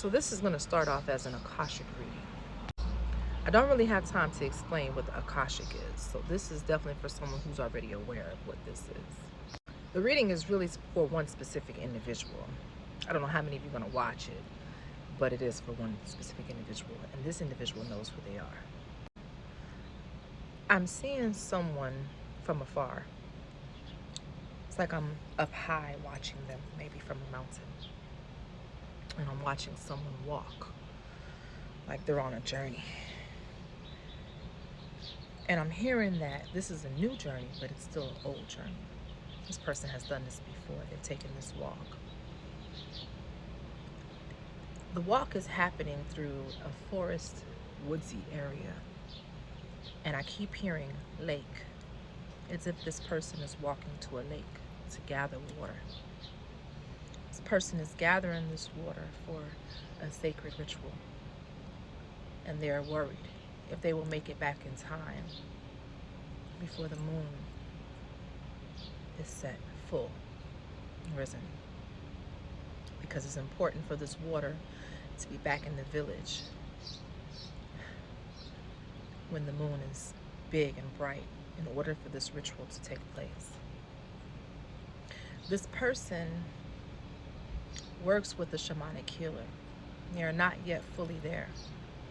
So this is going to start off as an Akashic reading. I don't really have time to explain what the Akashic is, so this is definitely for someone who's already aware of what this is. The reading is really for one specific individual. I don't know how many of you are going to watch it, but it is for one specific individual, and this individual knows who they are. I'm seeing someone from afar. It's like I'm up high watching them, maybe from a mountain. And I'm watching someone walk, like they're on a journey. And I'm hearing that this is a new journey, but it's still an old journey. This person has done this before. They've taken this walk. The walk is happening through a forest, woodsy area. And I keep hearing lake. It's as if this person is walking to a lake to gather water. This person is gathering this water for a sacred ritual. And they are worried if they will make it back in time before the moon is set full, risen. Because it's important for this water to be back in the village when the moon is big and bright in order for this ritual to take place. This person works with the shamanic healer. They are not yet fully there.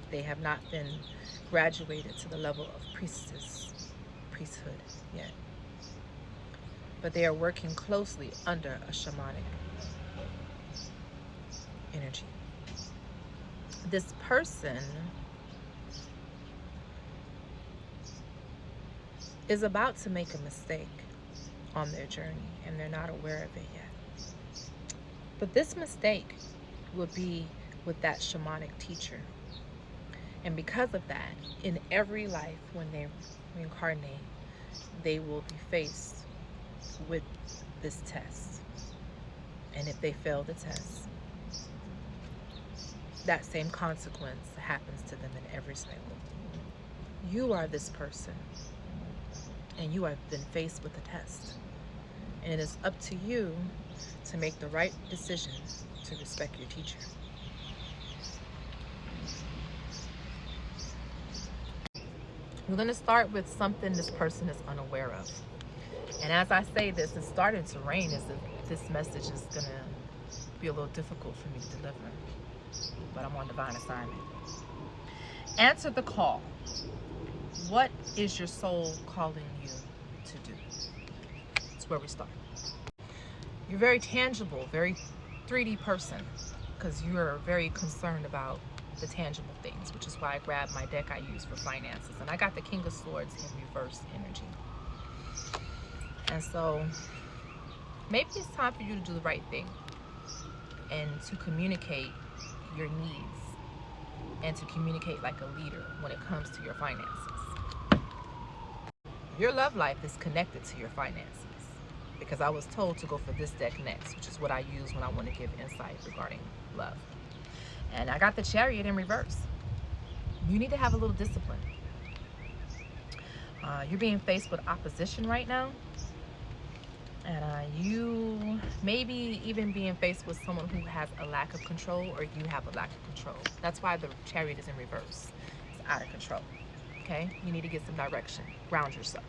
They have not been graduated to the level of priesthood yet. But they are working closely under a shamanic energy. This person is about to make a mistake on their journey, and they're not aware of it yet. But this mistake would be with that shamanic teacher. And because of that, in every life when they reincarnate, they will be faced with this test. And if they fail the test, that same consequence happens to them in every cycle. You are this person, and you have been faced with a test. And it is up to you to make the right decision to respect your teacher. We're going to start with something this person is unaware of. And as I say this, it's starting to rain as if this message is going to be a little difficult for me to deliver. But I'm on divine assignment. Answer the call. What is your soul calling you to do? That's where we start. You're very tangible, very 3D person, because you are very concerned about the tangible things, which is why I grabbed my deck I use for finances. And I got the King of Swords in reverse energy. And so maybe it's time for you to do the right thing and to communicate your needs and to communicate like a leader when it comes to your finances. Your love life is connected to your finances, because I was told to go for this deck next, which is what I use when I want to give insight regarding love. And I got the Chariot in reverse. You need to have a little discipline. You're being faced with opposition right now. And you maybe even being faced with someone who has a lack of control, or you have a lack of control. That's why the Chariot is in reverse. It's out of control. Okay? You need to get some direction. Ground yourself.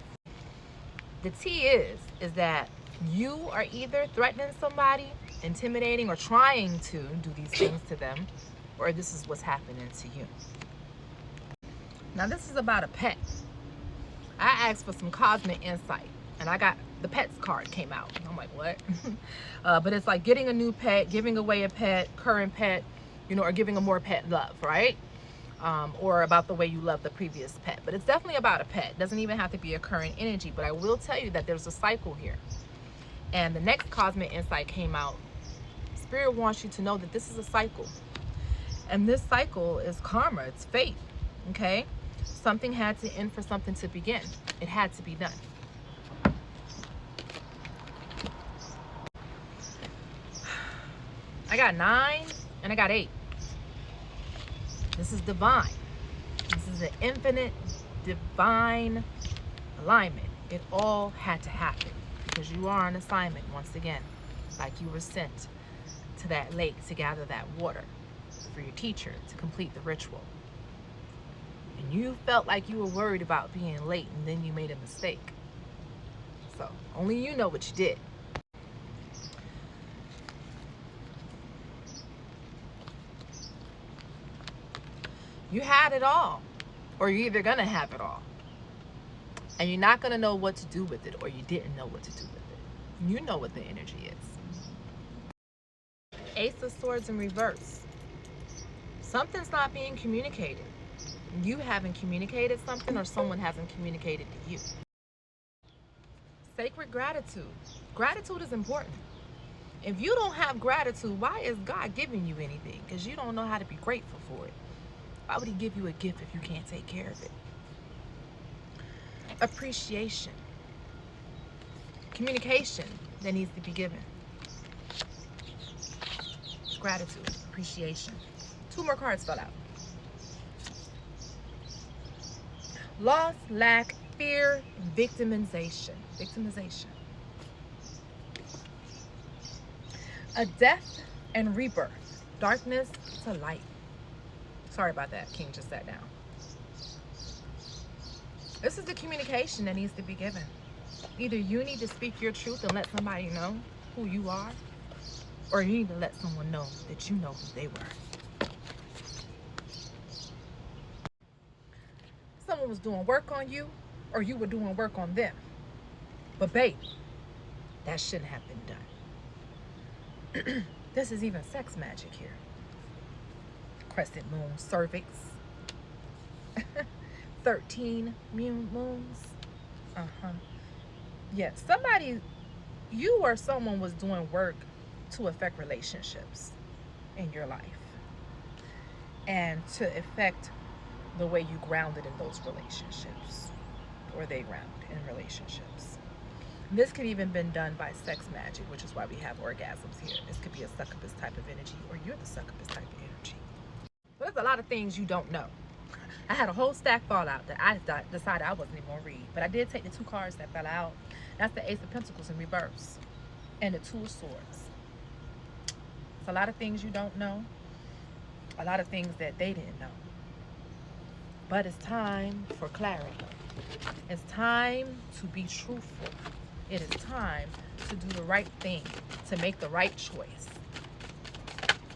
The T is that you are either threatening somebody, intimidating, or trying to do these things to them, or this is what's happening to you. Now this is about a pet. I asked for some cosmic insight, and I got the pets card came out. I'm like, what? But it's like getting a new pet, giving away a pet, current pet, or giving a more pet love, right? Or about the way you love the previous pet. But it's definitely about a pet. It doesn't even have to be a current energy, but I will tell you that there's a cycle here. And the next cosmic insight came out. Spirit wants you to know that this is a cycle. And this cycle is karma, it's fate, okay? Something had to end for something to begin. It had to be done. I got 9 and I got 8. This is divine. This is an infinite divine alignment. It all had to happen because you are on assignment once again, like you were sent to that lake to gather that water for your teacher to complete the ritual. And you felt like you were worried about being late, and then you made a mistake. So only you know what you did. You had it all, or you're either gonna have it all. And you're not gonna know what to do with it, or you didn't know what to do with it. You know what the energy is. Ace of Swords in reverse. Something's not being communicated. You haven't communicated something, or someone hasn't communicated to you. Sacred gratitude. Gratitude is important. If you don't have gratitude, why is God giving you anything? Because you don't know how to be grateful for it. Why would he give you a gift if you can't take care of it? Appreciation. Communication that needs to be given. Gratitude, appreciation. 2 more cards fell out. Loss, lack, fear, victimization. Victimization. A death and rebirth. Darkness to light. Sorry about that. King just sat down. This is the communication that needs to be given. Either you need to speak your truth and let somebody know who you are, or you need to let someone know that you know who they were. Someone was doing work on you, or you were doing work on them. But baby, that shouldn't have been done. This is even sex magic here. Crescent moon, cervix. 13 moons. Yes, somebody, you or someone was doing work to affect relationships in your life, and to affect the way you grounded in those relationships, or they ground in relationships. This could even been done by sex magic, which is why we have orgasms here. This could be a succubus type of energy, or you're the succubus type of energy. So there's a lot of things you don't know. I had a whole stack fall out that I decided I wasn't even going to read. But I did take the 2 cards that fell out. That's the Ace of Pentacles in reverse. And the 2 of Swords. It's a lot of things you don't know. A lot of things that they didn't know. But it's time for clarity. It's time to be truthful. It is time to do the right thing. To make the right choice.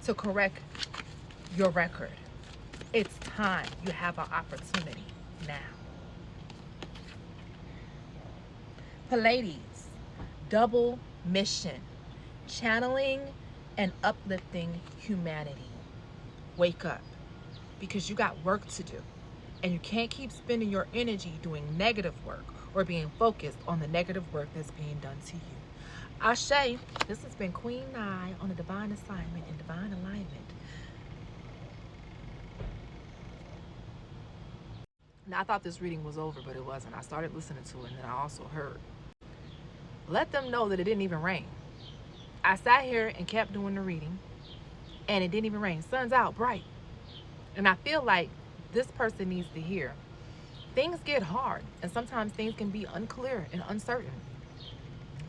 To correct your record. It's time. You have an opportunity now. Pleiades, double mission, channeling and uplifting humanity. Wake up, because you got work to do, and you can't keep spending your energy doing negative work or being focused on the negative work that's being done to you. Ashe, this has been Queen Nye on a divine assignment and divine alignment. Now, I thought this reading was over, but it wasn't. I started listening to it, and then I also heard. Let them know that it didn't even rain. I sat here and kept doing the reading, and it didn't even rain. Sun's out bright. And I feel like this person needs to hear. Things get hard, and sometimes things can be unclear and uncertain.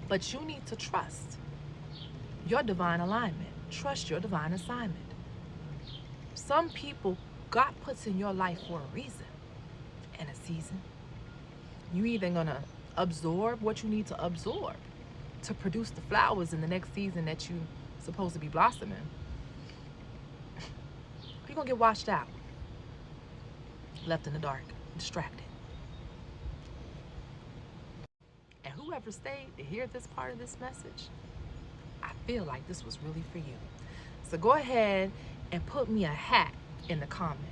But you need to trust your divine alignment. Trust your divine assignment. Some people God puts in your life for a reason. And a season. You either gonna absorb what you need to absorb to produce the flowers in the next season that you're supposed to be blossoming. You're gonna get washed out, left in the dark, distracted. And whoever stayed to hear this part of this message, I feel like this was really for you. So go ahead and put me a hat in the comments.